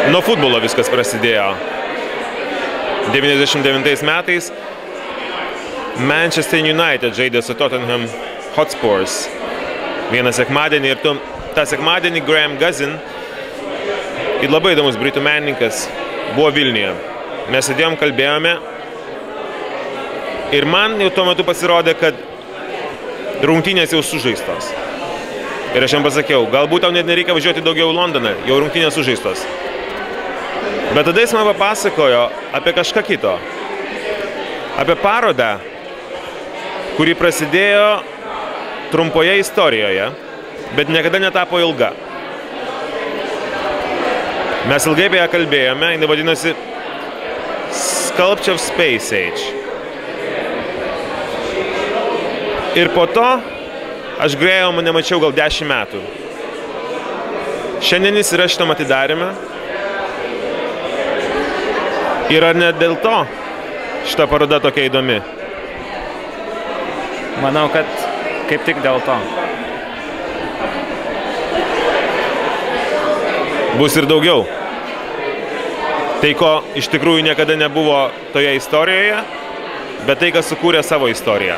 Nuo futbolo viskas prasidėjo. 99 metais Manchester United žaidė su Tottenham Hotspurs vieną sekmadienį ir tą sekmadienį Graham Guzin, labai įdomus britų menininkas, buvo Vilniuje. Mes sėdėjom, kalbėjome ir man jau tuo metu pasirodė, kad rungtynės jau sužaistos. Ir aš jam pasakiau, galbūt tau net nereikia važiuoti daugiau į Londoną, jau rungtynės sužaistos. Bet tada jis man papasakojo apie kažką kito. Apie parodą, kuri prasidėjo trumpoje istorijoje, bet niekada netapo ilga. Mes ilgai apie ją kalbėjome, jinai vadinasi Sculpture of Space Age. Ir po to aš Grahamo nemačiau gal 10 metų. Šiandien jis yra šitam atidarime. Ir ar ne dėl to šita paroda tokia įdomi? Manau, kad kaip tik dėl to. Bus ir daugiau. Tai, ko iš tikrųjų niekada nebuvo toje istorijoje, bet tai, kas sukūrė savo istoriją.